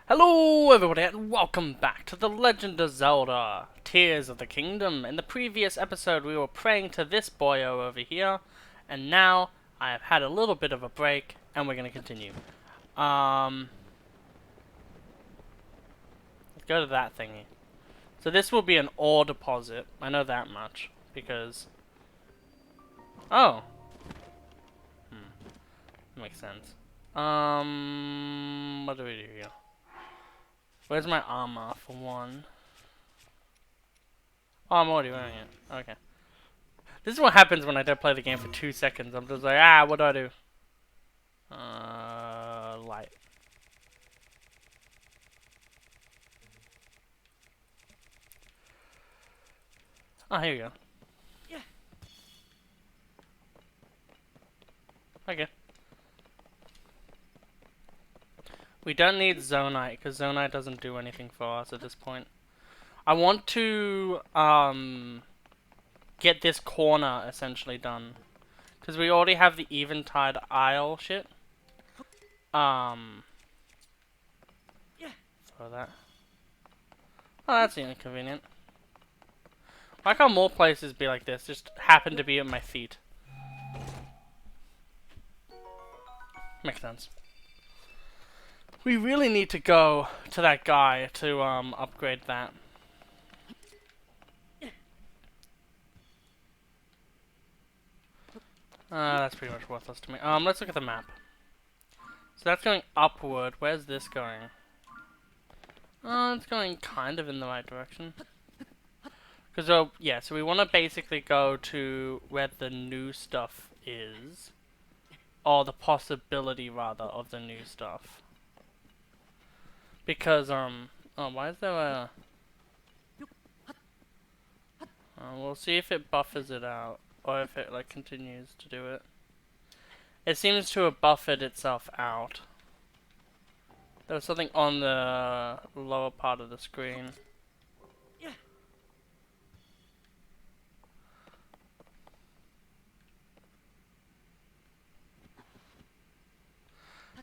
Hello everybody and welcome back to the Legend of Zelda Tears of the Kingdom. In the previous episode we were praying to this boyo over here, and now I have had a little bit of a break and we're going to continue. Let's go to that thingy. So this will be an ore deposit, I know that much, because... Oh! Makes sense. What do we do here? Where's my armor, for one? Oh, I'm already wearing it. Okay. This is what happens when I don't play the game for 2 seconds. I'm just like, what do I do? Light. Oh, here we go. Yeah. Okay. We don't need Zonite, because Zonite doesn't do anything for us at this point. I want to, get this corner essentially done. Because we already have the Eventide Isle shit. Yeah. For that. Oh, that's inconvenient. Why can't more places be like this? Just happen to be at my feet. Makes sense. We really need to go to that guy to upgrade that. That's pretty much worthless to me. Let's look at the map. So that's going upward. Where's this going? It's going kind of in the right direction. Because, yeah, so we want to basically go to where the new stuff is. Or the possibility, rather, of the new stuff. Because, oh, why is there a... we'll see if it buffers it out. Or if it, like, continues to do it. It seems to have buffered itself out. There was something on the lower part of the screen. Yeah.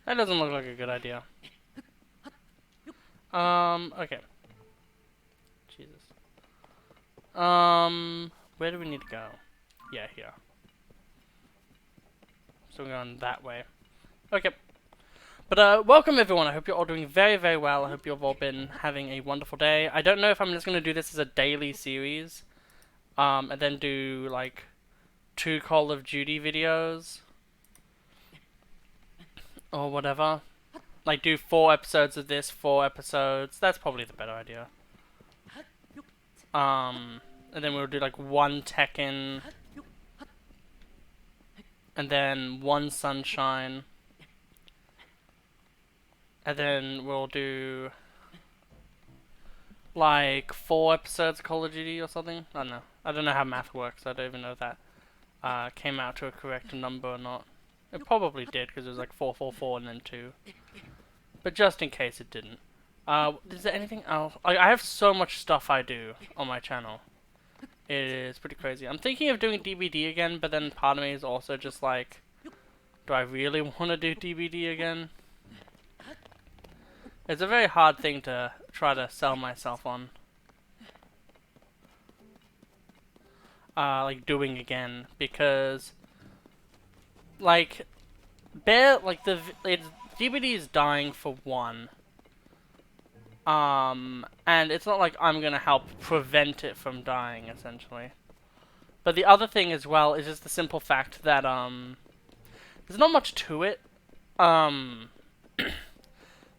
That doesn't look like a good idea. Okay. Jesus. Where do we need to go? Yeah, here. So we're going that way. Okay. But, welcome everyone. I hope you're all doing very, very well. I hope you've all been having a wonderful day. I don't know if I'm just going to do this as a daily series. And then do, like, 2 Call of Duty videos. Or whatever. Like, do 4 episodes of this, 4 episodes. That's probably the better idea. And then we'll do, like, 1 Tekken. And then 1 Sunshine. And then we'll do like 4 episodes of Call of Duty or something. I don't know. I don't know how math works. I don't even know if that came out to a correct number or not. It probably did because it was like 444 and then 2. But just in case it didn't. Is there anything else? I have so much stuff I do on my channel. It is pretty crazy. I'm thinking of doing DBD again, but then part of me is also just like, do I really want to do DBD again? It's a very hard thing to try to sell myself on. Like doing again, because like DBD is dying for one. And it's not like I'm gonna help prevent it from dying, essentially. But the other thing as well is just the simple fact that there's not much to it.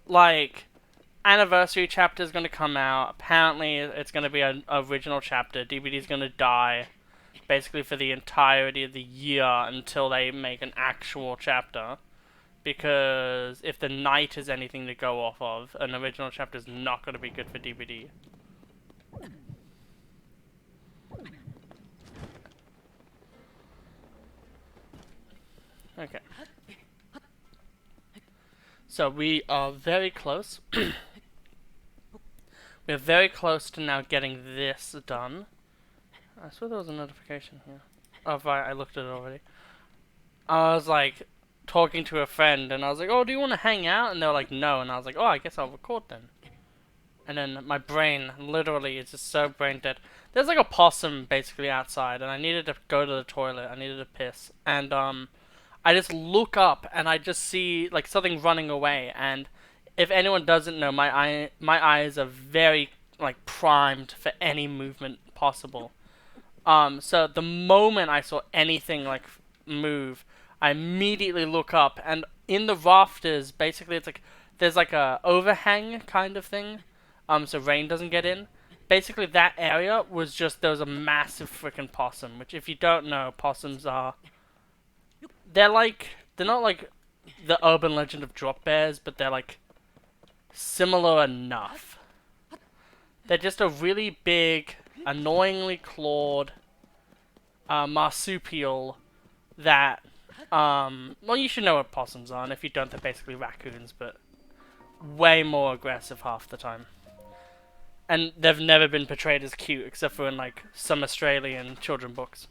Like, anniversary chapter is going to come out. Apparently, it's going to be an original chapter. DBD is going to die, basically for the entirety of the year until they make an actual chapter. Because if the night is anything to go off of, an original chapter is not going to be good for DBD. Okay. So we are very close. We are very close to now getting this done. I swear there was a notification here. Oh, right, I looked at it already. I was like, talking to a friend, and I was like, oh, do you want to hang out? And they were like, no. And I was like, oh, I guess I'll record then. And then my brain literally is just so brain dead. There's like a possum basically outside, and I needed to go to the toilet. I needed to piss, and I just look up and I just see like something running away. And if anyone doesn't know, my eyes are very like primed for any movement possible. So the moment I saw anything like move, I immediately look up, and in the rafters, basically it's like there's like a overhang kind of thing, so rain doesn't get in. Basically, that area was just there was a massive freaking possum. Which, if you don't know, possums are they're not like the urban legend of drop bears, but they're like similar enough. They're just a really big, annoyingly clawed marsupial that, well, you should know what possums are, and if you don't, they're basically raccoons, but way more aggressive half the time. And they've never been portrayed as cute, except for in, like, some Australian children books.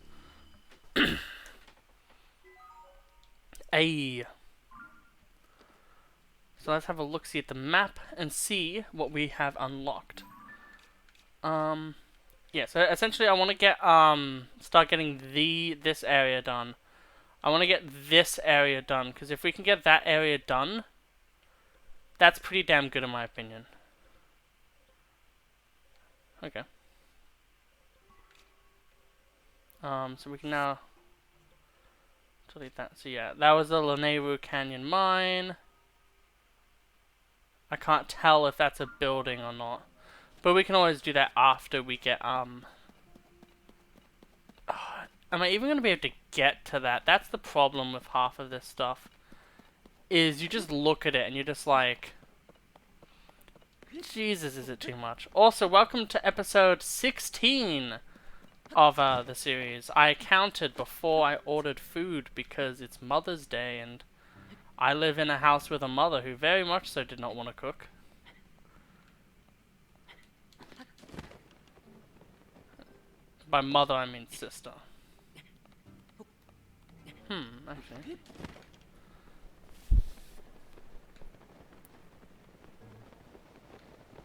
Ayy. So let's have a look-see at the map and see what we have unlocked. Yeah, so essentially I want to get, start getting this area done. I want to get this area done, because if we can get that area done, that's pretty damn good in my opinion. Okay. So we can now delete that. So yeah, that was the Lanayru Canyon mine. I can't tell if that's a building or not. But we can always do that after we get, am I even going to be able to get to that? That's the problem with half of this stuff. Is you just look at it and you're just like, Jesus, is it too much? Also, welcome to episode 16 of the series. I counted before I ordered food because it's Mother's Day and I live in a house with a mother who very much so did not want to cook. By mother, I mean sister. Actually.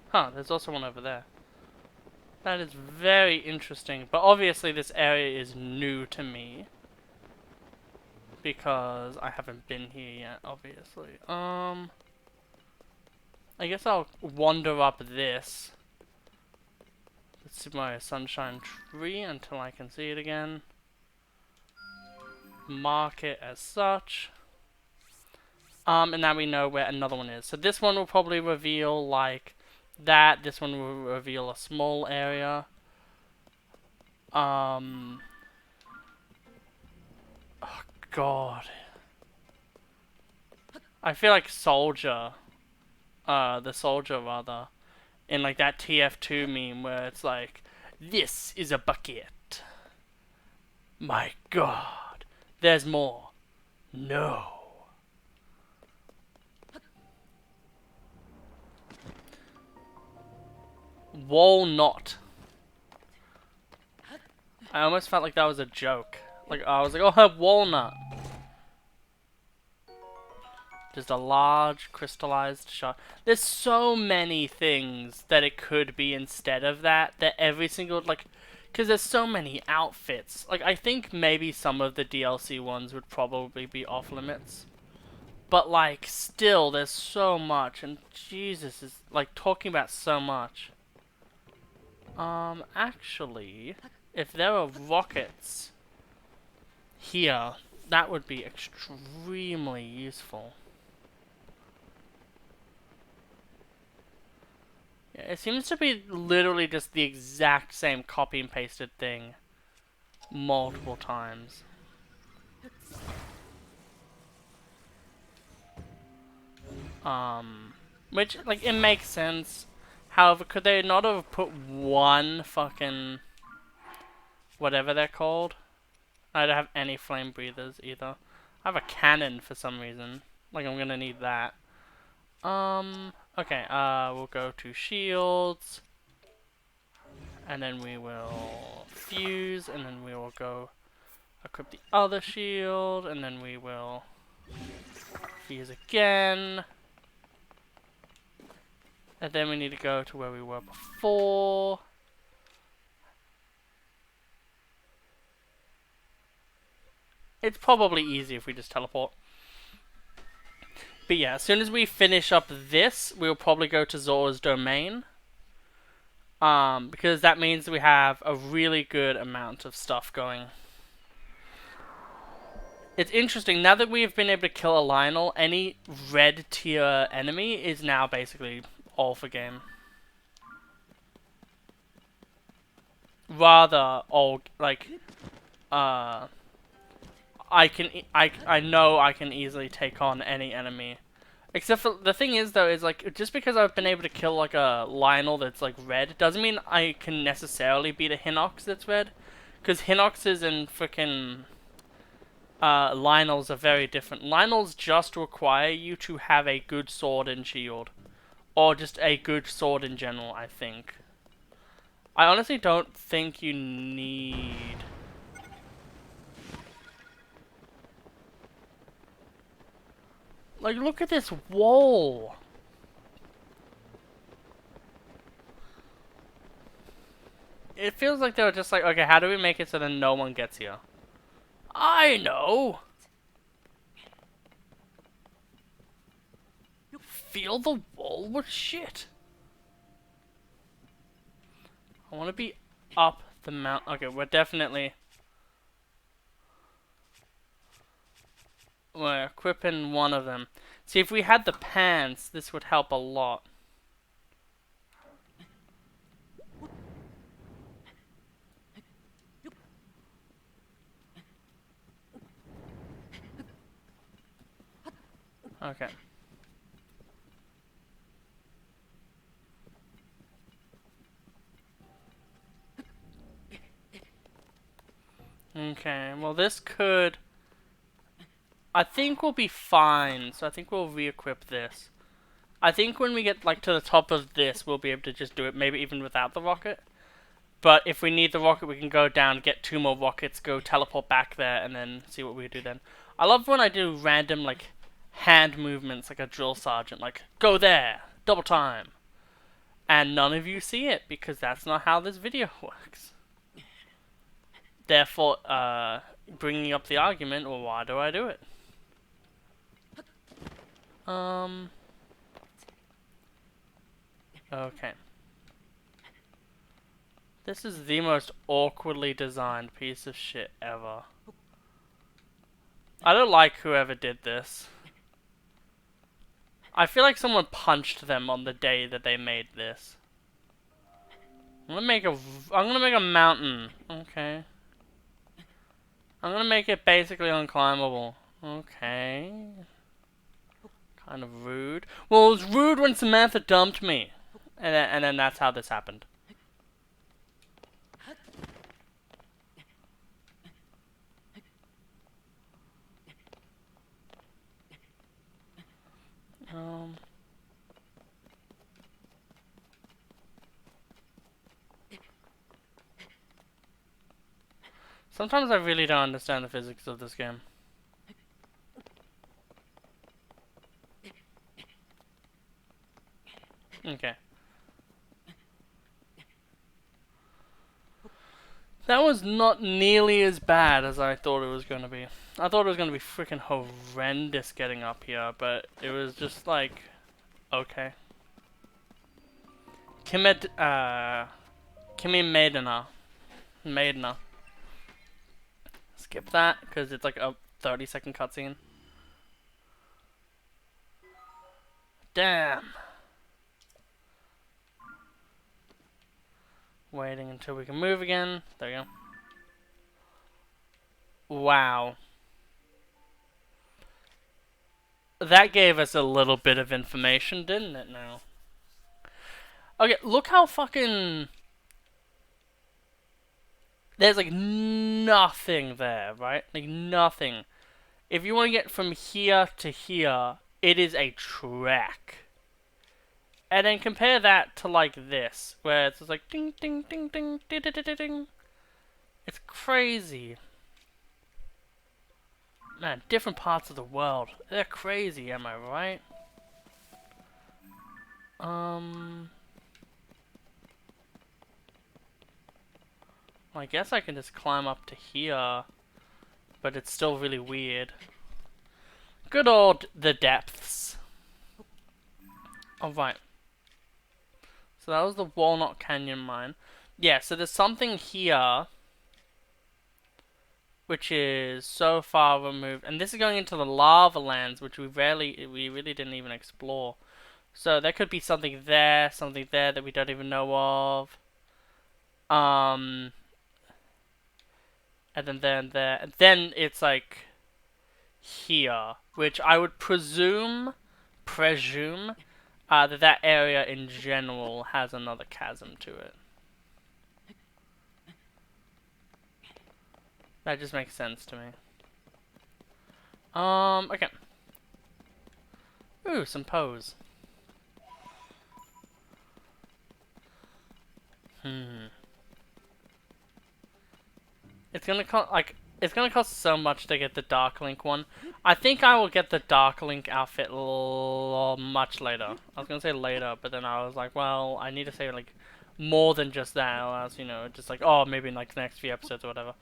Huh, there's also one over there. That is very interesting, but obviously this area is new to me. Because I haven't been here yet, obviously. I guess I'll wander up this. Let's see my sunshine tree until I can see it again. Mark it as such. And now we know where another one is. So this one will probably reveal like that. This one will reveal a small area. Oh God. I feel like Soldier, the Soldier rather, in like that TF2 meme where it's like, this is a bucket. My God. There's more. No. Walnut. I almost felt like that was a joke. Like, I was like, oh, her walnut. Just a large crystallized shard. There's so many things that it could be instead of that. That every single, like, because there's so many outfits. Like, I think maybe some of the DLC ones would probably be off limits. But, like, still, there's so much. And Jesus is, like, talking about so much. Actually, if there are rockets here, that would be extremely useful. Yeah, it seems to be literally just the exact same copy and pasted thing multiple times. Which, like, it makes sense. However, could they not have put one fucking whatever they're called? I don't have any flame breathers either. I have a cannon for some reason. Like, I'm gonna need that. Okay, we'll go to shields. And then we will fuse, and then we will go equip the other shield, and then we will Tears again. And then we need to go to where we were before. It's probably easy if we just teleport. But yeah, as soon as we finish up this, we'll probably go to Zora's Domain. Because that means we have a really good amount of stuff going. It's interesting, now that we've been able to kill a Lionel, any red tier enemy is now basically all for game. Rather, all, like, I know I can easily take on any enemy. Except for, the thing is though, is like, just because I've been able to kill like a Lionel that's like red, doesn't mean I can necessarily beat a Hinox that's red. Because Hinoxes and frickin' Lionels are very different. Lionels just require you to have a good sword and shield. Or just a good sword in general, I think. I honestly don't think you need... Like, look at this wall! It feels like they were just like, okay, how do we make it so that no one gets here? I know! Feel the wall with shit. I want to be up the mountain. Okay, we're definitely... We're equipping one of them. See, if we had the pants, this would help a lot. Okay. Okay, well this could... I think we'll be fine, so I think we'll re-equip this. I think when we get like to the top of this, we'll be able to just do it, maybe even without the rocket. But if we need the rocket, we can go down, get 2 more rockets, go teleport back there, and then see what we do then. I love when I do random, like, hand movements, like a drill sergeant, like, go there, double time. And none of you see it, because that's not how this video works. Therefore, bringing up the argument, well, why do I do it? Okay. This is the most awkwardly designed piece of shit ever. I don't like whoever did this. I feel like someone punched them on the day that they made this. I'm gonna make a mountain. Okay. I'm gonna make it basically unclimbable. Okay. Kind of rude. Well, it was rude when Samantha dumped me. And then that's how this happened. Sometimes I really don't understand the physics of this game. Okay. That was not nearly as bad as I thought it was going to be. I thought it was going to be freaking horrendous getting up here, but it was just like, okay. Kimi Maidana. Skip that, because it's like a 30-second cutscene. Damn. Waiting until we can move again. There we go. Wow. That gave us a little bit of information, didn't it now? Okay, look how fucking... There's like nothing there, right? Like nothing. If you want to get from here to here, it is a trek. And then compare that to like this, where it's just like ding ding ding ding ding ding ding ding. It's crazy. Man, different parts of the world. They're crazy, am I right? Well, I guess I can just climb up to here, but it's still really weird. Good old the depths. Alright. So that was the Walnut Canyon mine. Yeah, so there's something here which is so far removed, and this is going into the lava lands, which we really didn't even explore. So there could be something there that we don't even know of. And then there, and then it's like here, which I would presume, that area in general has another chasm to it. That just makes sense to me. Okay. Ooh, some pose. It's gonna cost so much to get the Dark Link one. I think I will get the Dark Link outfit much later. I was gonna say later, but then I was like, well, I need to say like more than just that, or else, you know, just like, oh, maybe in like the next few episodes or whatever.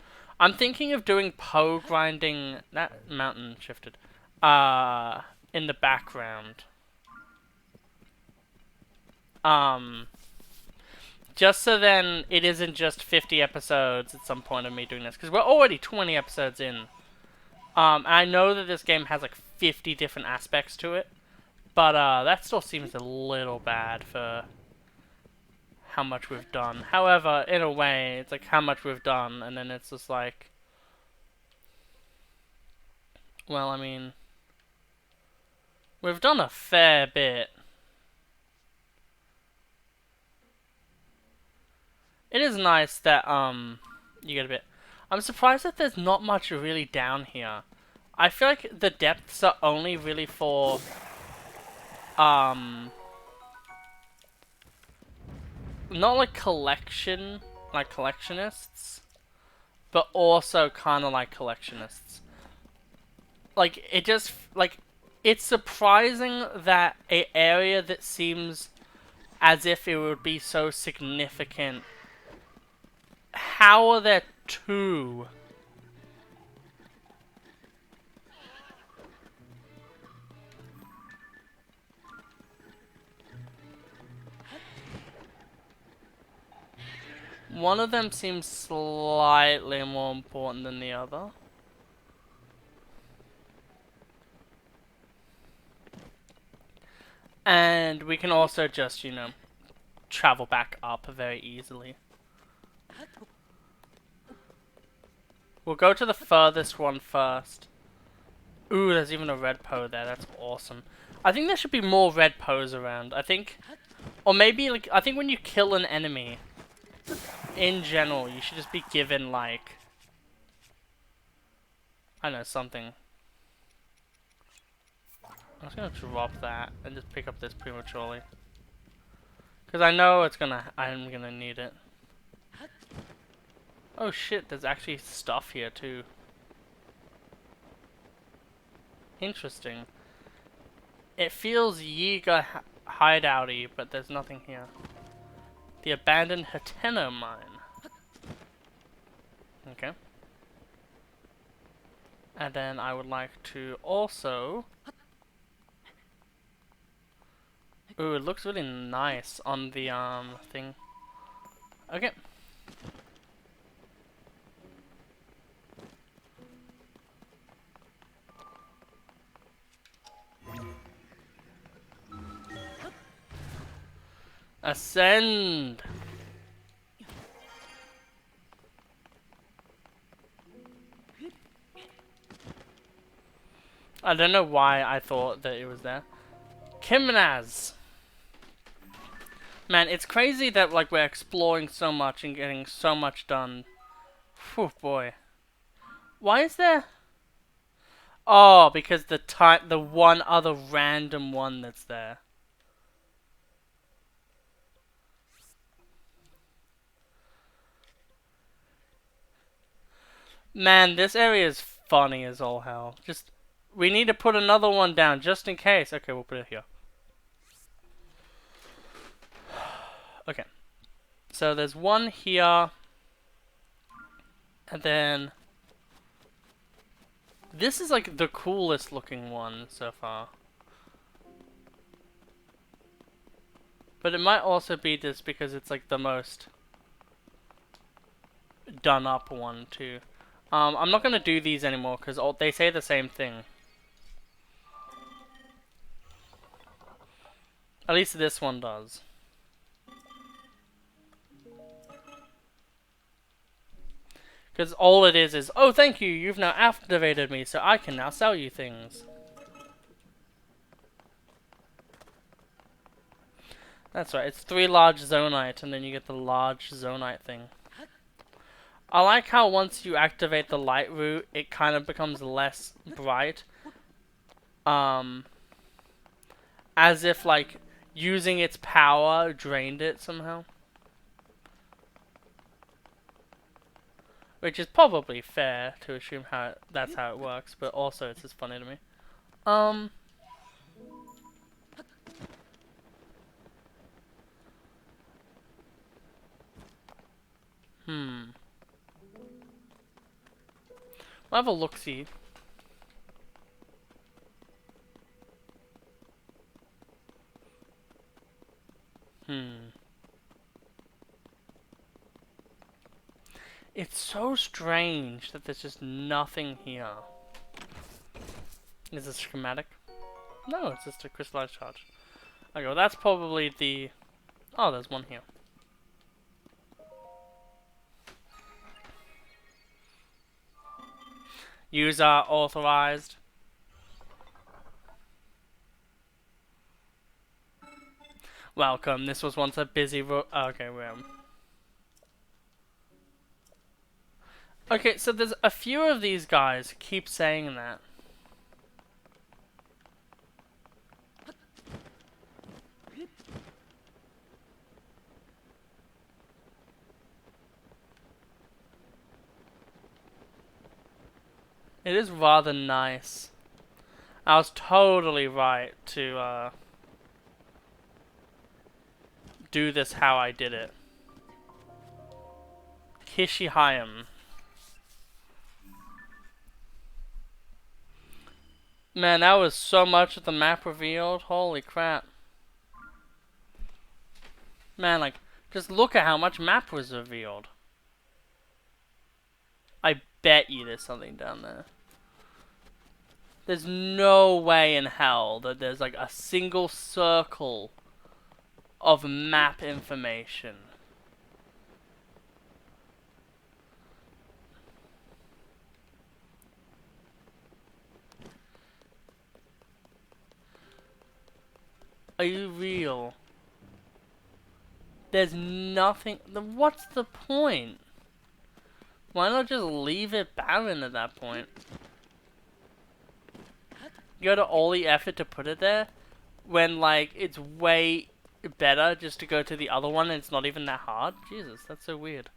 I'm thinking of doing Poe grinding. That mountain shifted. In the background. Just so then it isn't just 50 episodes at some point of me doing this, because we're already 20 episodes in. I know that this game has like 50 different aspects to it, but that still seems a little bad for how much we've done. However, in a way, it's like how much we've done, and then it's just like, well, I mean, we've done a fair bit. It is nice that, you get a bit. I'm surprised that there's not much really down here. I feel like the depths are only really for, not like collectionists, but also kind of like collectionists. Like, it's surprising that an area that seems as if it would be so significant. How are there two? One of them seems slightly more important than the other. And we can also just, you know, travel back up very easily. We'll go to the furthest one first. Ooh, there's even a red Poe there. That's awesome. I think there should be more red Poes around. I think, or maybe like, I think when you kill an enemy, in general, you should just be given like, I don't know, something. I'm just gonna drop that and just pick up this prematurely, because I know I'm gonna need it. Oh shit, there's actually stuff here too. Interesting. It feels Yiga hideouty, but there's nothing here. The abandoned Hateno mine. Okay. And then I would like to also... Ooh, it looks really nice on the thing. Okay. Ascend! I don't know why I thought that it was there. Kimnaz! Man, it's crazy that like we're exploring so much and getting so much done. Whew, boy. Why is there... Oh, because the one other random one that's there. Man, this area is funny as all hell. Just, we need to put another one down just in case. Okay, we'll put it here. Okay. So there's one here. And then this is like the coolest looking one so far. But it might also be just because it's like the most done up one too. I'm not gonna do these anymore because they say the same thing. At least this one does. Because all it is, oh thank you, you've now activated me, so I can now sell you things. That's right, it's 3 large zonite, and then you get the large zonite thing. I like how once you activate the light root, it kind of becomes less bright. As if, like, using its power drained it somehow. Which is probably fair to assume that's how it works, but also it's just funny to me. We'll have a look-see. It's so strange that there's just nothing here. Is this schematic? No, it's just a crystallized charge. Okay, well that's probably the... Oh, there's one here. User authorized. Welcome, this was once a busy okay, room. Okay, so there's a few of these guys keep saying that. It is rather nice. I was totally right to do this how I did it. Kishihayam. Man, that was so much of the map revealed. Holy crap. Man, like, just look at how much map was revealed. I bet you there's something down there. There's no way in hell that there's like a single circle of map information. Are you real? There's nothing. What's the point? Why not just leave it barren at that point? You go to all the effort to put it there when, like, it's way better just to go to the other one and it's not even that hard? Jesus, that's so weird.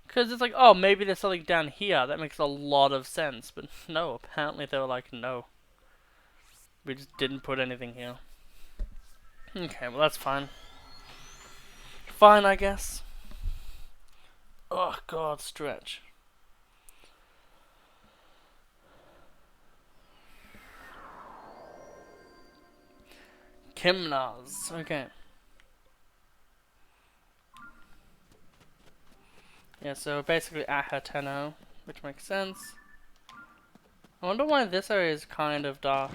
Because it's like, oh, maybe there's something down here. That makes a lot of sense. But no, apparently they were like, no. We just didn't put anything here. Okay, well that's fine. Fine, I guess. Oh god, stretch. Kimnaz, okay. Yeah, so basically at her 10-0, which makes sense. I wonder why this area is kind of dark.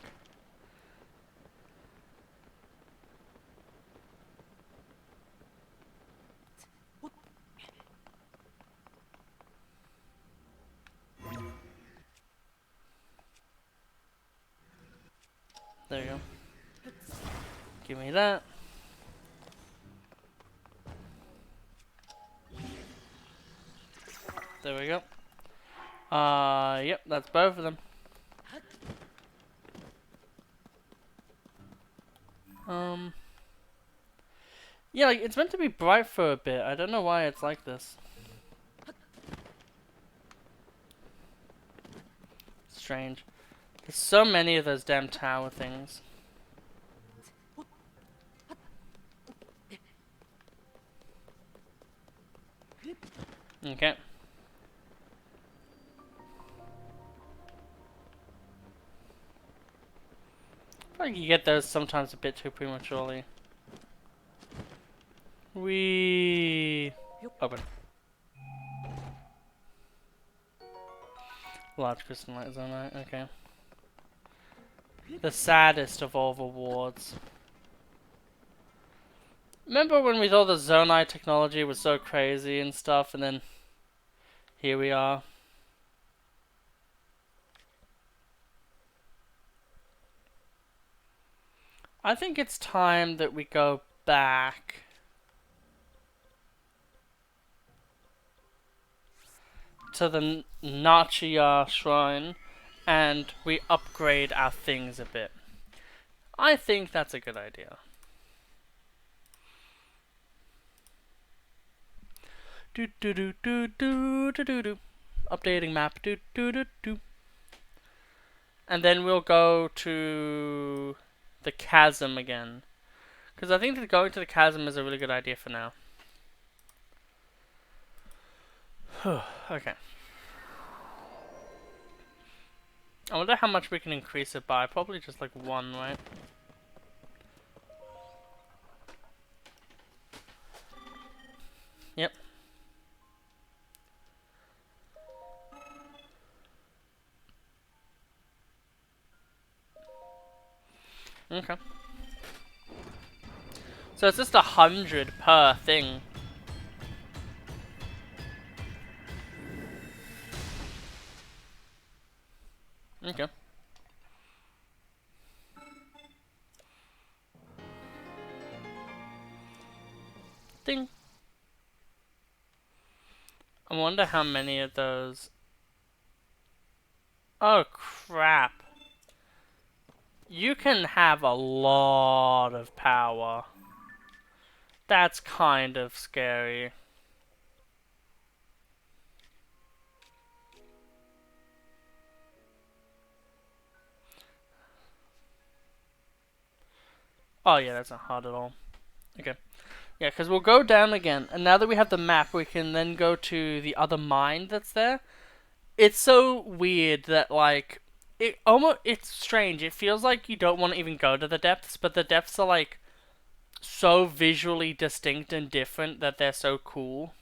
There you go. Give me that. There we go. Yep, that's both of them. Yeah, like, it's meant to be bright for a bit. I don't know why it's like this. strange. There's so many of those damn tower things. Okay. I feel like you get those sometimes a bit too prematurely. Whee! Open. Large crystallite zonite, okay. The saddest of all rewards. Remember when we thought the zonite technology was so crazy and stuff, and then here we are. I think it's time that we go back to the Nachiya shrine and we upgrade our things a bit. I think that's a good idea. Do do do do do do do do. Updating map. Do do do do. And then we'll go to the chasm again, because I think that going to the chasm is a really good idea for now. Okay. I wonder how much we can increase it by. Probably just like 1, right? Yep. Okay. So it's just 100 per thing. Okay. Ding. I wonder how many of those. Oh crap. You can have a lot of power. That's kind of scary. Oh yeah, that's not hard at all. Okay. Yeah, because we'll go down again, and now that we have the map, we can then go to the other mine that's there. It's so weird that, like, it's strange. It feels like you don't want to even go to the depths, but the depths are, like, so visually distinct and different that they're so cool.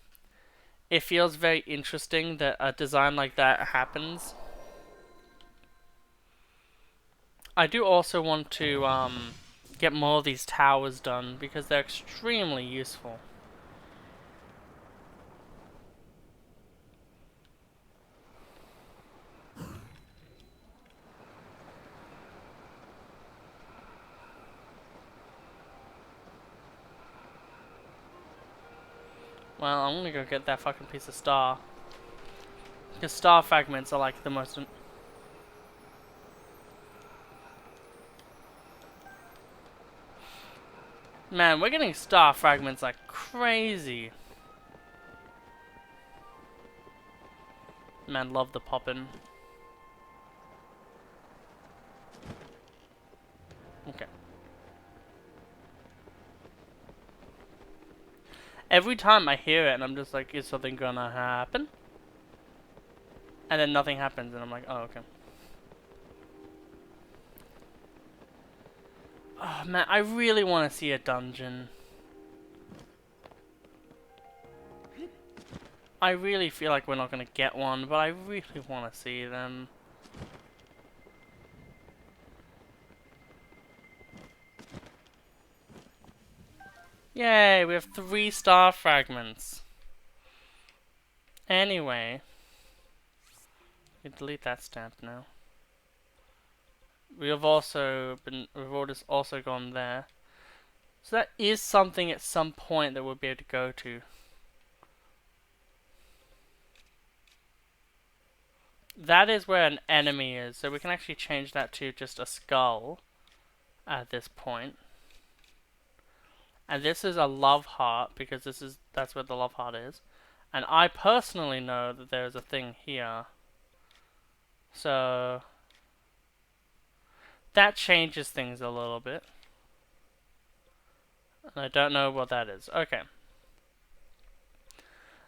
It feels very interesting that a design like that happens. I do also want to, get more of these towers done, because they're extremely useful. Well, I'm gonna go get that fucking piece of star. Because star fragments are like the most... Man, we're getting star fragments like crazy. Man, love the poppin'. Okay. Every time I hear it and I'm just like, is something gonna happen? And then nothing happens and I'm like, oh, okay. Oh man, I really want to see a dungeon. I really feel like we're not gonna get one, but I really want to see them. Yay, we have 3 star fragments. Anyway, you can delete that stamp now. We've also gone there. So that is something at some point that we'll be able to go to. That is where an enemy is, so we can actually change that to just a skull at this point. And this is a love heart, because that's where the love heart is. And I personally know that there's a thing here. So that changes things a little bit. And I don't know what that is. Okay.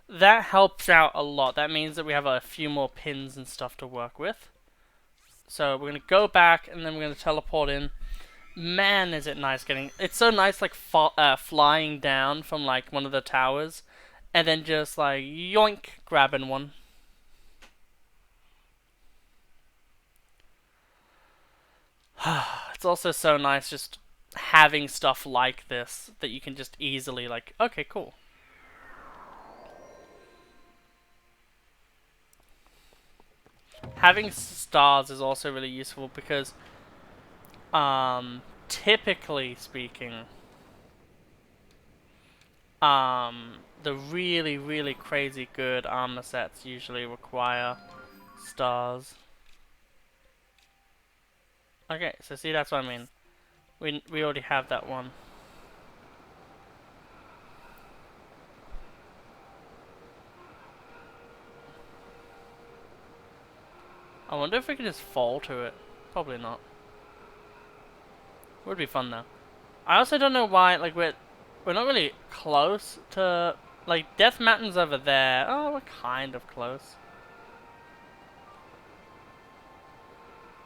That helps out a lot. That means that we have a few more pins and stuff to work with. So we're going to go back and then we're going to teleport in. Man, is it nice getting... It's so nice, like, flying down from, like, one of the towers. And then just, like, yoink, grabbing one. It's also so nice just having stuff like this that you can just easily, like, okay, cool. Having stars is also really useful because, typically speaking, the really, really crazy good armor sets usually require stars. Okay, so see, that's what I mean. We already have that one. I wonder if we can just fall to it. Probably not. Would be fun though. I also don't know why, like, we're not really close to, like, Death Mountain's over there. Oh, we're kind of close.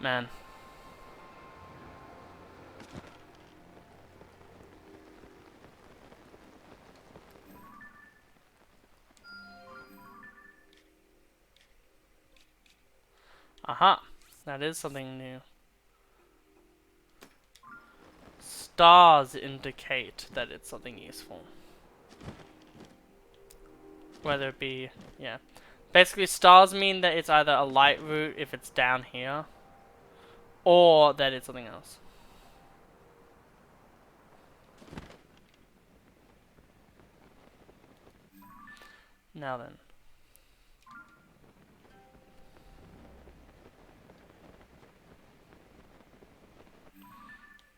Man. Aha. That is something new. Stars indicate that it's something useful. Whether it be, yeah. Basically, stars mean that it's either a light route if it's down here, or that it's something else. Now then.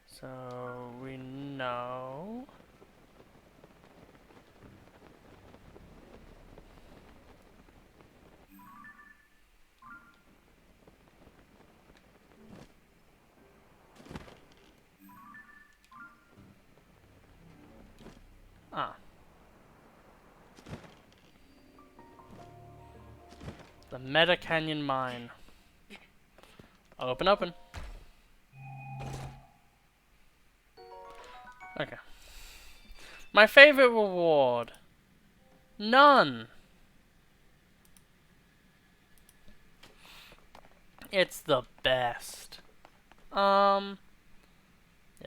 So, we know... Ah. The Meta Canyon Mine. Open, open. Okay. My favorite reward. None. It's the best. Yeah,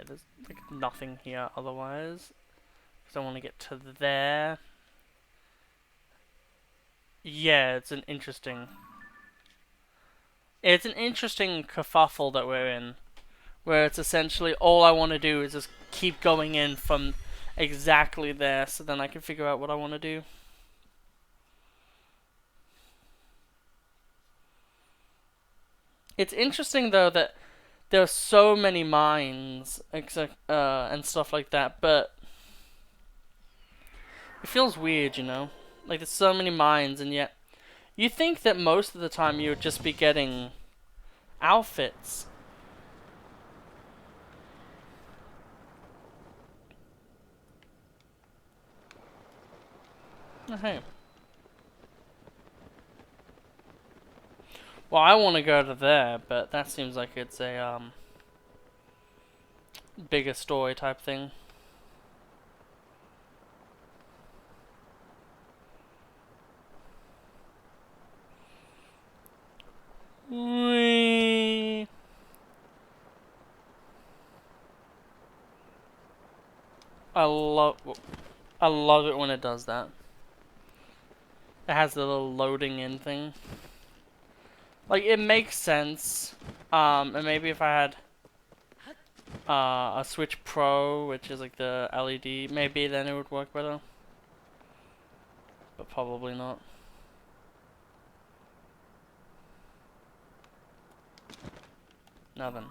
there's like nothing here otherwise. Because I want to get to there. Yeah, it's an interesting kerfuffle that we're in. Where it's essentially all I want to do is just keep going in from exactly there so then I can figure out what I want to do. It's interesting though that there are so many mines and stuff like that, but it feels weird, you know? Like there's so many mines and yet you think that most of the time you would just be getting outfits. Oh, hey. Well, I want to go to there, but that seems like it's a bigger story type thing. Whee! I love it when it does that. It has the little loading in thing. Like it makes sense. And maybe if I had a Switch Pro, which is like the LED, maybe then it would work better. But probably not. Now then.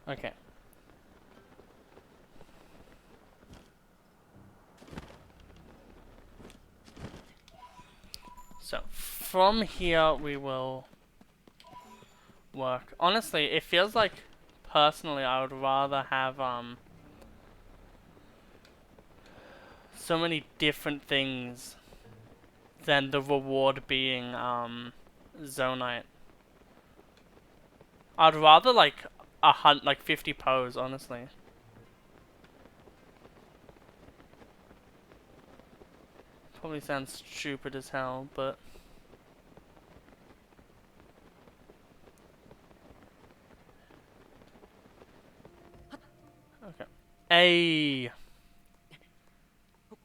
Okay. So from here we will work. Honestly, it feels like personally I would rather have so many different things than the reward being Zonite. I'd rather like like 50 pose, honestly. Probably sounds stupid as hell, but okay. Hey,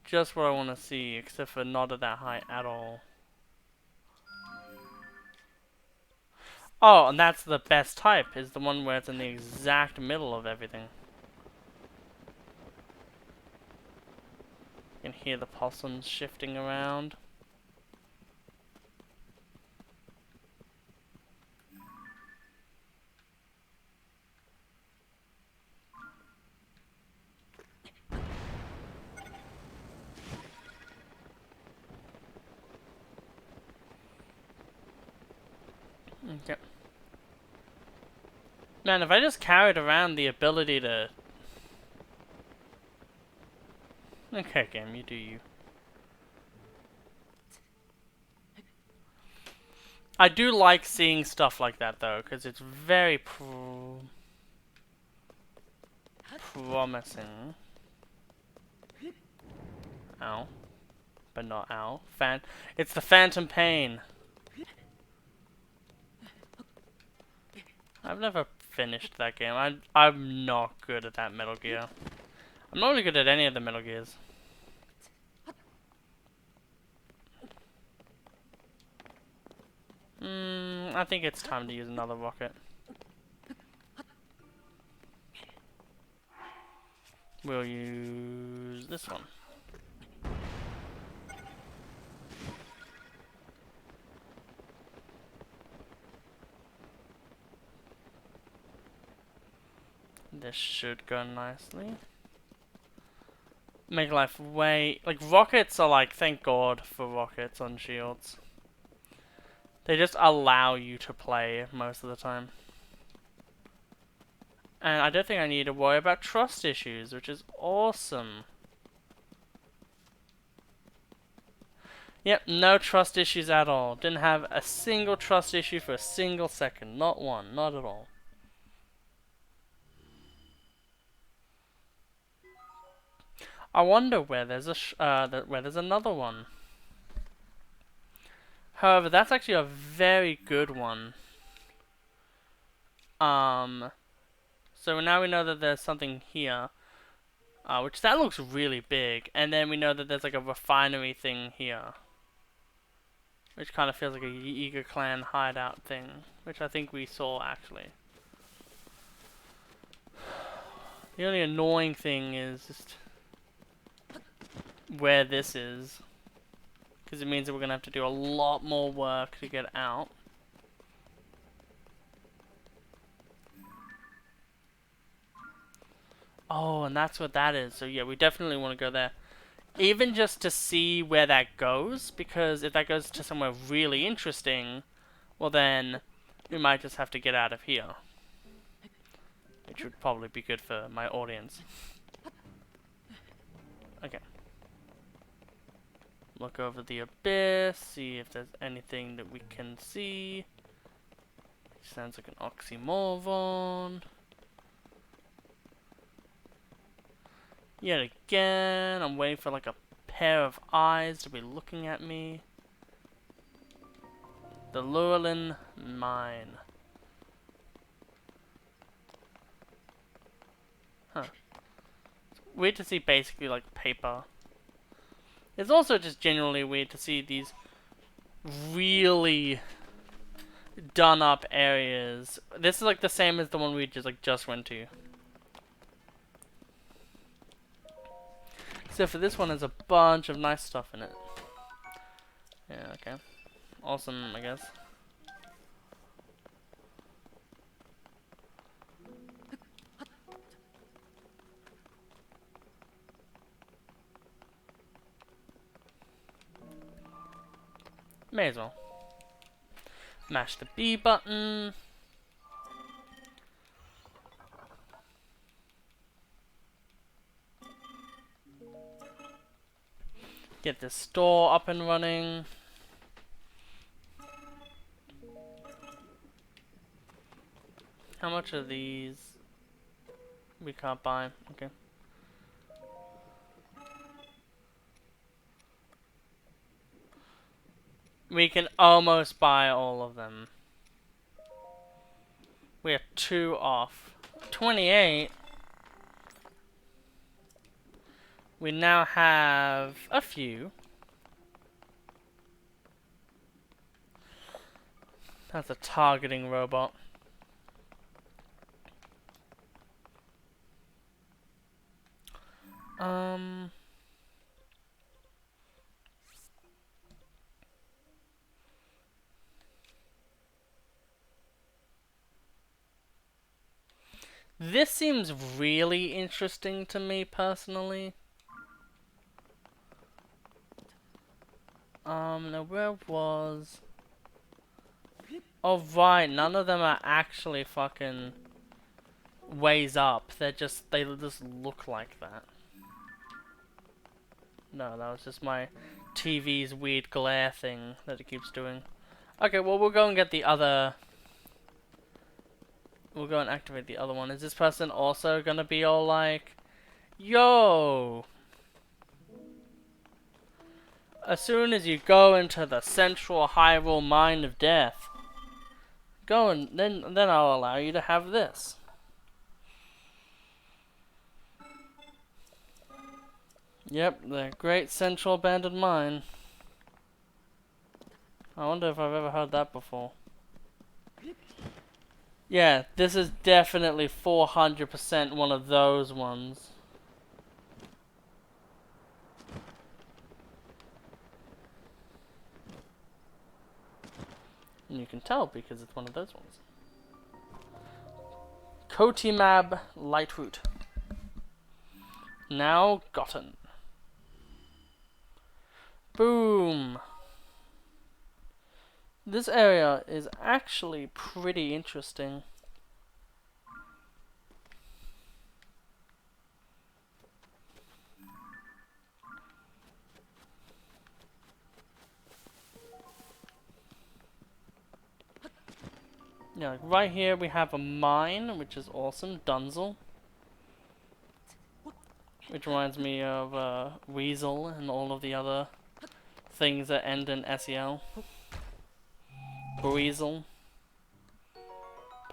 just what I want to see, except for not at that height at all. Oh, and that's the best type, is the one where it's in the exact middle of everything. You can hear the possums shifting around. Okay. Man, if I just carried around the ability to... Okay, game, you do you. I do like seeing stuff like that, though, because it's very promising. Ow. But not ow. It's the phantom pain. I've never finished that game. I'm not good at that Metal Gear. I'm not really good at any of the Metal Gears. I think it's time to use another rocket. We'll use this one. This should go nicely. Make life way... Like, rockets are like, thank God for rockets on shields. They just allow you to play most of the time. And I don't think I need to worry about trust issues, which is awesome. Yep, no trust issues at all. Didn't have a single trust issue for a single second. Not one, not at all. I wonder where there's where there's another one. However, that's actually a very good one. So now we know that there's something here, which that looks really big, and then we know that there's like a refinery thing here, which kind of feels like a Eager Clan hideout thing, which I think we saw actually. The only annoying thing is just where this is, because it means that we're gonna have to do a lot more work to get out. Oh, and that's what that is. So yeah, we definitely want to go there. Even just to see where that goes, because if that goes to somewhere really interesting, well then, we might just have to get out of here. Which would probably be good for my audience. Okay. Look over the abyss, see if there's anything that we can see. Sounds like an oxymoron. Yet again, I'm waiting for like a pair of eyes to be looking at me. The Llewellyn Mine. Huh. It's weird to see basically like paper. It's also just generally weird to see these really done up areas. This is like the same as the one we just went to. Except for this one has a bunch of nice stuff in it. Yeah, okay. Awesome, I guess. May as well. Mash the B button. Get this store up and running. How much are these? We can't buy. Okay. We can almost buy all of them. We are 2 off. 28. We now have a few. That's a targeting robot. This seems really interesting to me personally. Now where was... Oh right, none of them are actually fucking ways up. They just look like that. No, that was just my TV's weird glare thing that it keeps doing. Okay, well we'll go and get the other... We'll go and activate the other one. Is this person also gonna be all like, yo! As soon as you go into the central Hyrule Mine of Death, go and then I'll allow you to have this. Yep, the Great Central Abandoned Mine. I wonder if I've ever heard that before. Yeah, this is definitely 400% one of those ones. And you can tell because it's one of those ones. Kotimab Lightroot. Now gotten. Boom. This area is actually pretty interesting. Yeah, like right here we have a mine, which is awesome. Dunzel. Which reminds me of Weasel and all of the other things that end in SEL. Weasel.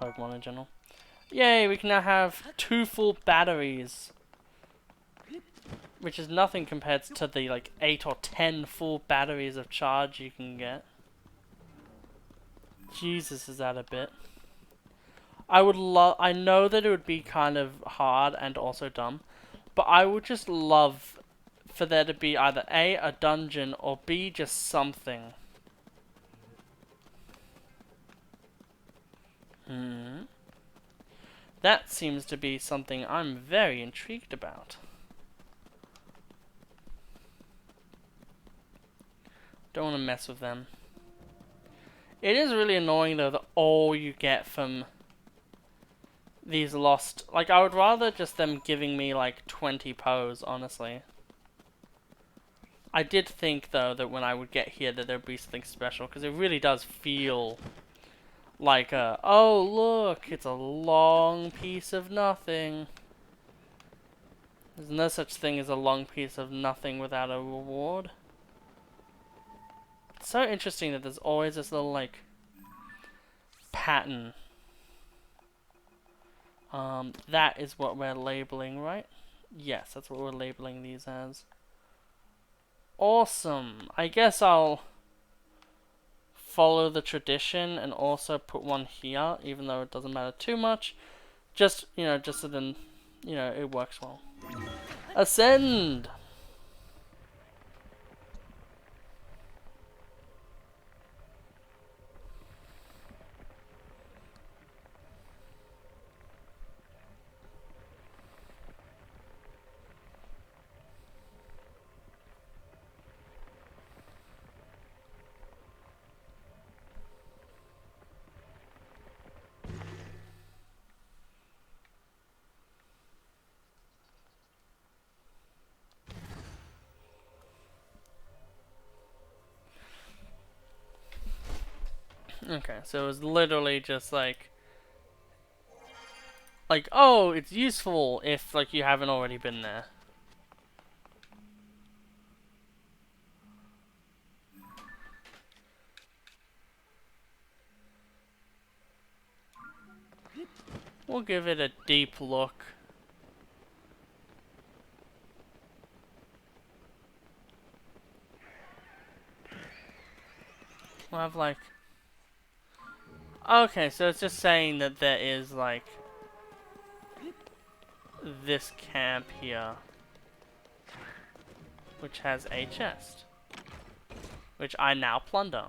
Pokemon in general. Yay, we can now have 2 full batteries. Which is nothing compared to the like 8 or 10 full batteries of charge you can get. Jesus, is that a bit? I know that it would be kind of hard and also dumb, but I would just love for there to be either a dungeon, or B, just something. That seems to be something I'm very intrigued about. Don't want to mess with them. It is really annoying though that all you get from these lost... Like, I would rather just them giving me like 20 pose, honestly. I did think though that when I would get here that there would be something special, because it really does feel like a, oh look, it's a long piece of nothing. There's no such thing as a long piece of nothing without a reward. It's so interesting that there's always this little like pattern. That is what we're labeling, right? Yes, that's what we're labeling these as. Awesome. I guess I'll follow the tradition and also put one here, even though it doesn't matter too much. Just, you know, just so then, you know, it works well. Ascend! Okay, so it was literally just like, oh, it's useful if like you haven't already been there. We'll give it a deep look. We'll have like... Okay, so it's just saying that there is like this camp here, which has a chest, which I now plunder,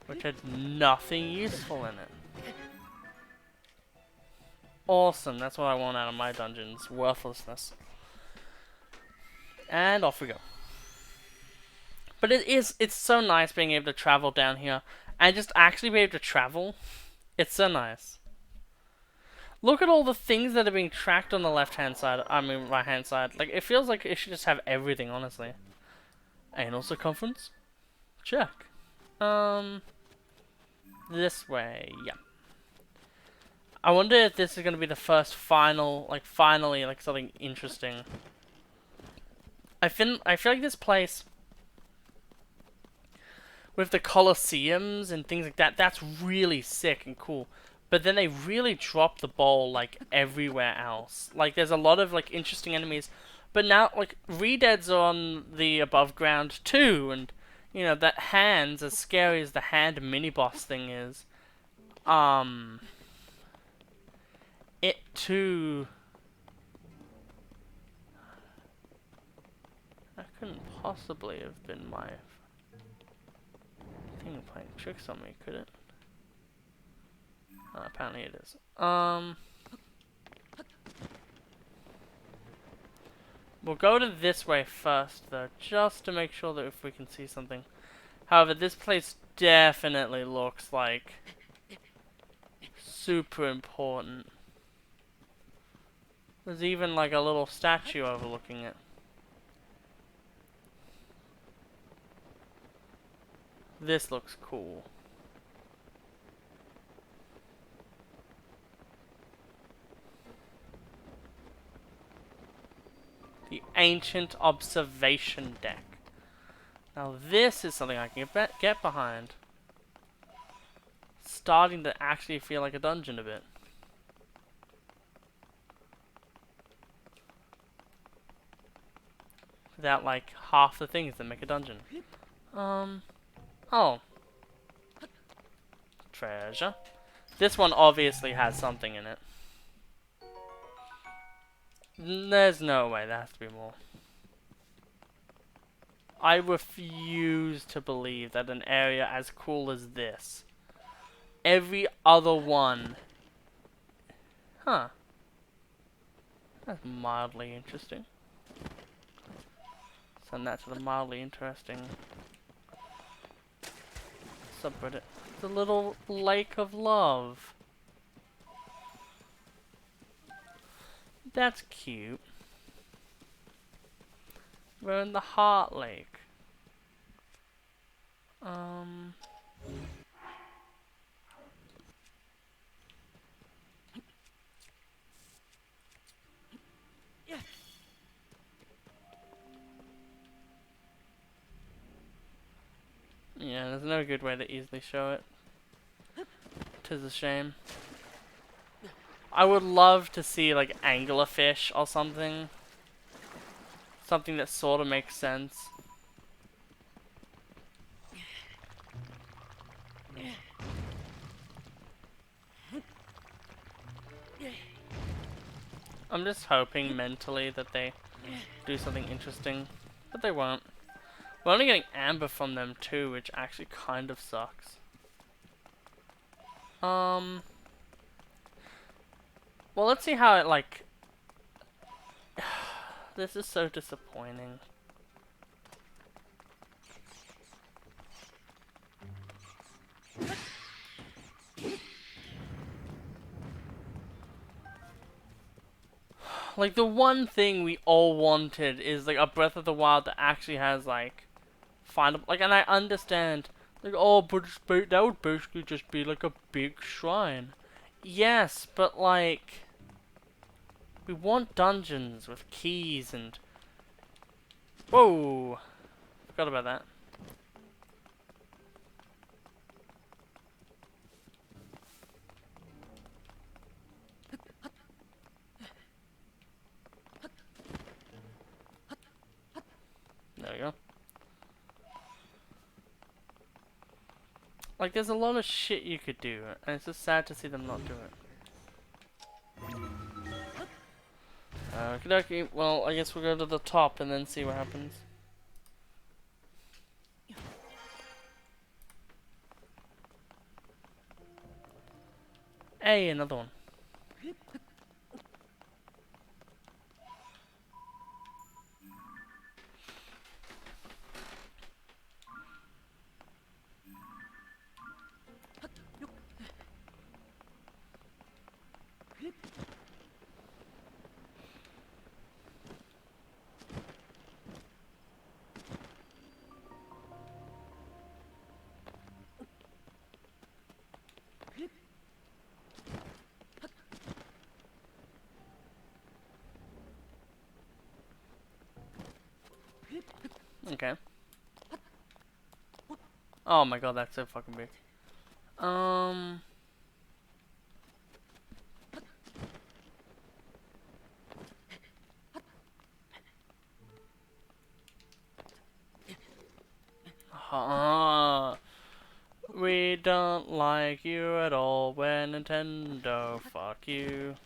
which had nothing useful in it. Awesome, that's what I want out of my dungeons, worthlessness. And off we go. But it's so nice being able to travel down here and just actually be able to travel. It's so nice. Look at all the things that are being tracked on the left-hand side, I mean right-hand side. Like, it feels like it should just have everything, honestly. Anal circumference? Check. This way, yeah. I wonder if this is going to be the first finally, like, something interesting. I feel like this place, with the Colosseums and things like that, that's really sick and cool. But then they really drop the ball, like, everywhere else. Like, there's a lot of, like, interesting enemies. But now, like, Redead's on the above ground, too. And, you know, that hand's as scary as the hand mini-boss thing is. It, too... That couldn't possibly have been my thing playing tricks on me, could it? Apparently it is. We'll go to this way first, though, just to make sure that if we can see something. However, this place definitely looks like super important. There's even like a little statue overlooking it. This looks cool. The Ancient Observation Deck. Now this is something I can get behind. Starting to actually feel like a dungeon a bit. Without like half the things that make a dungeon. Oh. Treasure. This one obviously has something in it. There's no way, there has to be more. I refuse to believe that an area as cool as this, every other one... Huh. That's mildly interesting. Send that to the mildly interesting subreddit. The little lake of love. That's cute. We're in the Heart Lake. Yeah, there's no good way to easily show it. 'Tis a shame. I would love to see like anglerfish or something. Something that sort of makes sense. I'm just hoping mentally that they do something interesting, but they won't. We're only getting amber from them too, which actually kind of sucks. Well, let's see how it like... This is so disappointing. Like, the one thing we all wanted is like a Breath of the Wild that actually has like findable, like, and I understand Like, oh, but that would basically just be like a big shrine. Yes, but like, we want dungeons with keys and... Whoa! Forgot about that. There we go. Like, there's a lot of shit you could do, and it's just sad to see them not do it. Okie dokie. Well, I guess we'll go to the top and then see what happens. Hey, another one. Okay. Oh my god, that's so fucking big. We don't like you at all when Nintendo, fuck you.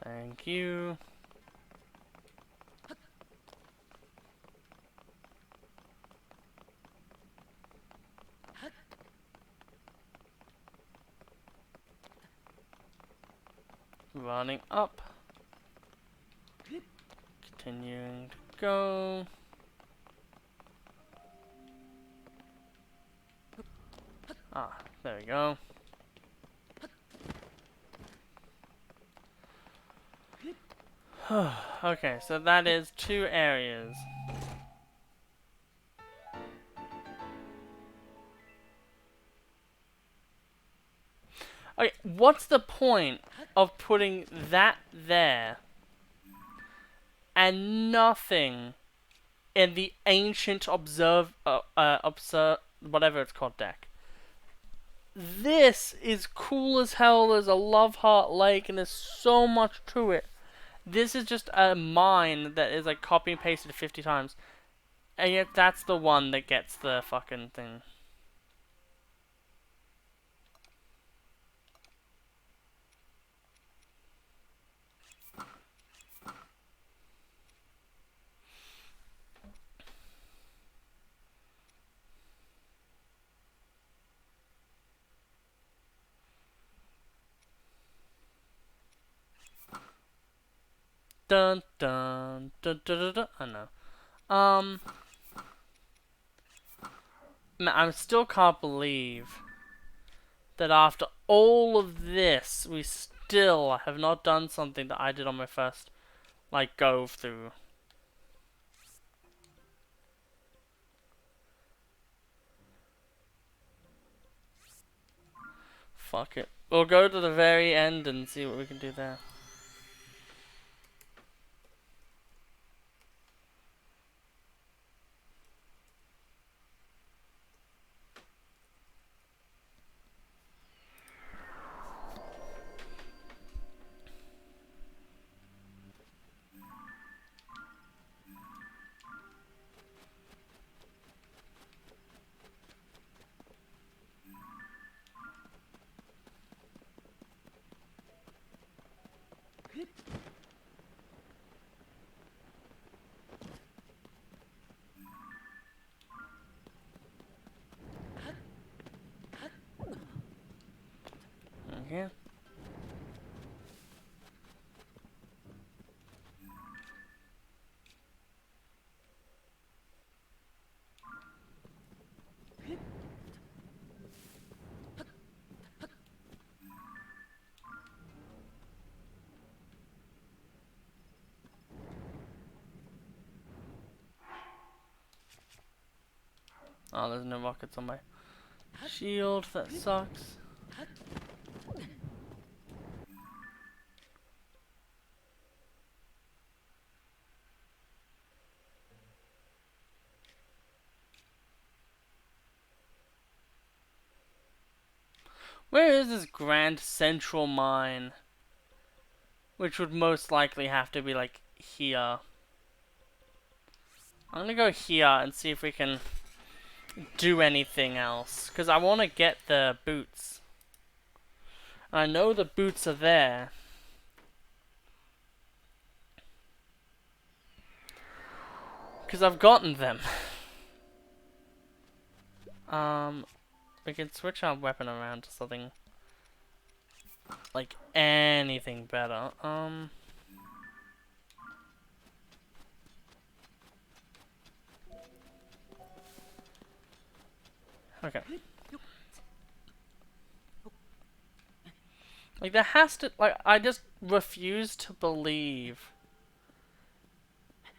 Thank you. Running up. Continuing to go. Ah, there we go. Okay, so that is 2 areas. Okay, what's the point of putting that there and nothing in the ancient observe whatever it's called deck? This is cool as hell. There's a Love Heart Lake and there's so much to it. This is just a mine that is like copy and pasted 50 times. And yet that's the one that gets the fucking thing. Dun dun dun dun dun dun. I know. Man, I still can't believe that after all of this, we still have not done something that I did on my first, like, go through. Fuck it. We'll go to the very end and see what we can do there. Okay. Oh, there's no rockets on my shield. That sucks. Where is this Grand Central Mine? Which would most likely have to be like here. I'm gonna go here and see if we can do anything else. Because I want to get the boots. And I know the boots are there. Because I've gotten them. We can switch our weapon around to something like anything better. Okay. Like there has to, like, I just refuse to believe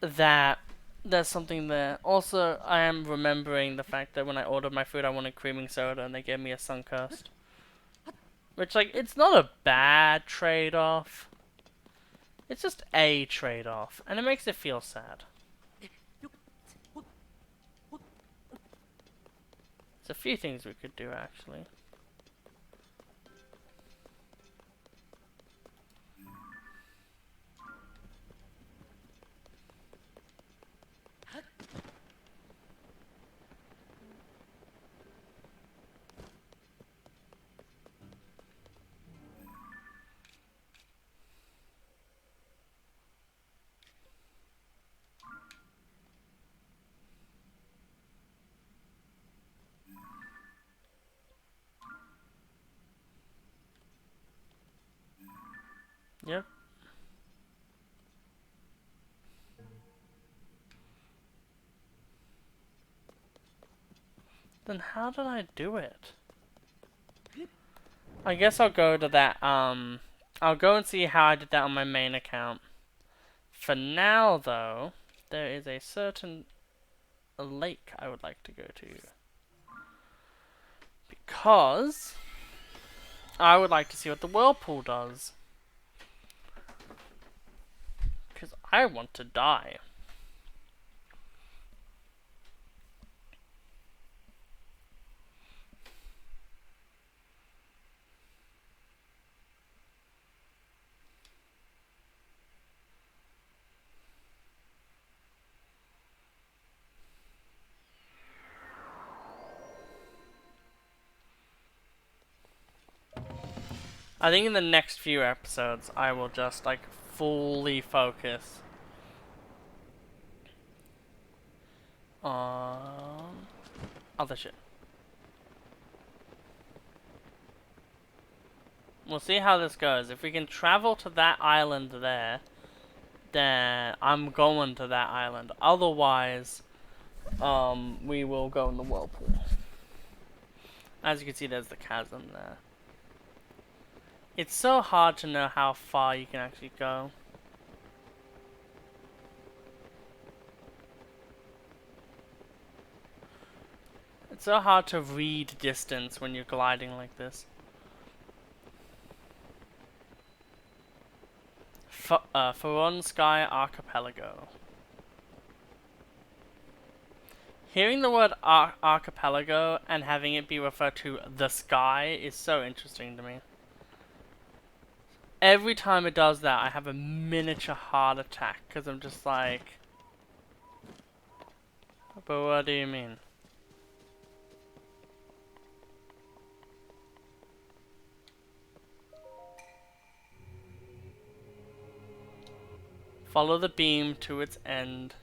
that there's something there. Also, I am remembering the fact that when I ordered my food, I wanted creaming soda, and they gave me a Suncoast. Which, like, it's not a bad trade-off. It's just a trade-off, and it makes it feel sad. There's a few things we could do, actually. Yep. Then how did I do it? I guess I'll go to that, I'll go and see how I did that on my main account. For now, though, there is a certain lake I would like to go to. Because I would like to see what the whirlpool does. Because I want to die. I think in the next few episodes, I will just, like, fully focus on other shit. We'll see how this goes. If we can travel to that island there, then I'm going to that island. Otherwise, we will go in the whirlpool. As you can see, there's the chasm there. It's so hard to know how far you can actually go. It's so hard to read distance when you're gliding like this. Faron Sky Archipelago. Hearing the word archipelago and having it be referred to the sky is so interesting to me. Every time it does that, I have a miniature heart attack because I'm just like, but what do you mean? Follow the beam to its end.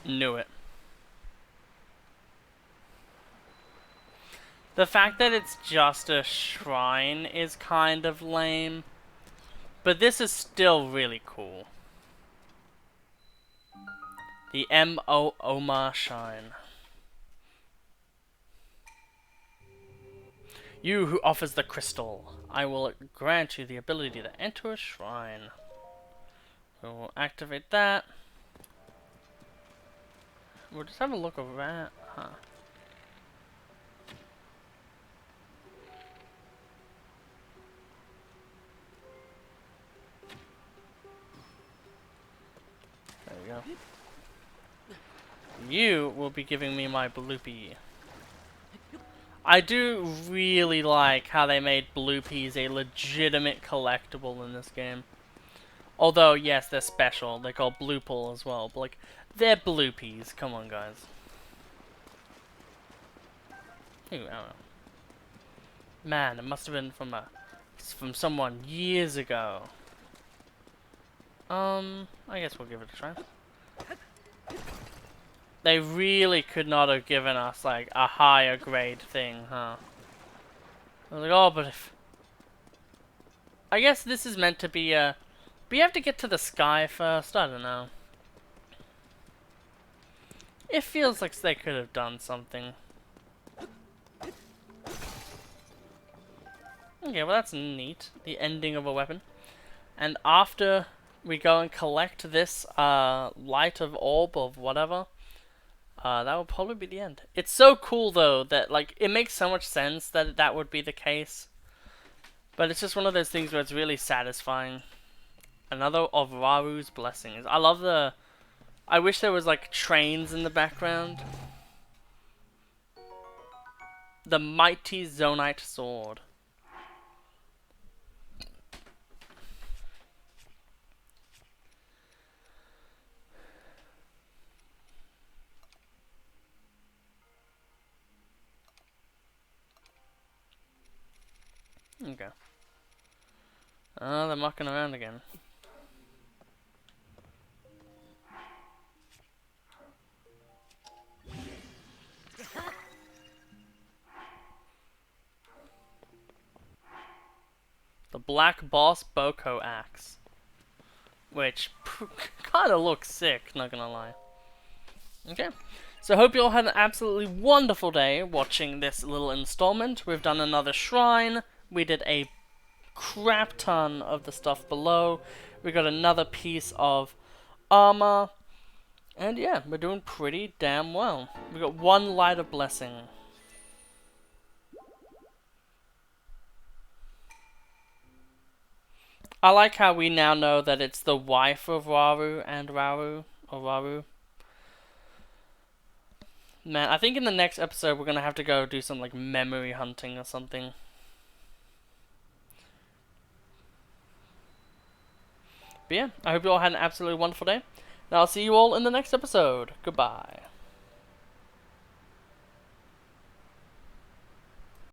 Knew it. The fact that it's just a shrine is kind of lame. But this is still really cool. The M.O. Oma Shrine. You who offers the crystal, I will grant you the ability to enter a shrine. We will activate that. We'll just have a look around. Huh. There we go. You will be giving me my bloopy. I do really like how they made bloopies a legitimate collectible in this game. Although, yes, they're special. They're called bloopal as well. But, like, they're bloopies. Come on, guys. Ooh, I don't know. Man, it must have been from someone years ago. I guess we'll give it a try. They really could not have given us, like, a higher grade thing, huh? I was like, oh, but if... I guess this is meant to be a... But you have to get to the sky first, I don't know. It feels like they could have done something. Okay, well that's neat. The ending of a weapon. And after we go and collect this light of orb of whatever, that will probably be the end. It's so cool though that like it makes so much sense that that would be the case. But it's just one of those things where it's really satisfying. Another of Raru's blessings. I love the... I wish there was like trains in the background. The mighty Zonite sword. Okay. Oh, they're mucking around again. The Black Boss Boko Axe. Which kind of looks sick, not gonna lie. Okay. So I hope you all had an absolutely wonderful day watching this little installment. We've done another shrine. We did a crap ton of the stuff below. We got another piece of armor. And yeah, we're doing pretty damn well. We got one light of blessing. I like how we now know that it's the wife of Raru and Raru, or Raru. Man, I think in the next episode we're gonna have to go do some like memory hunting or something. But yeah, I hope you all had an absolutely wonderful day. And I'll see you all in the next episode. Goodbye.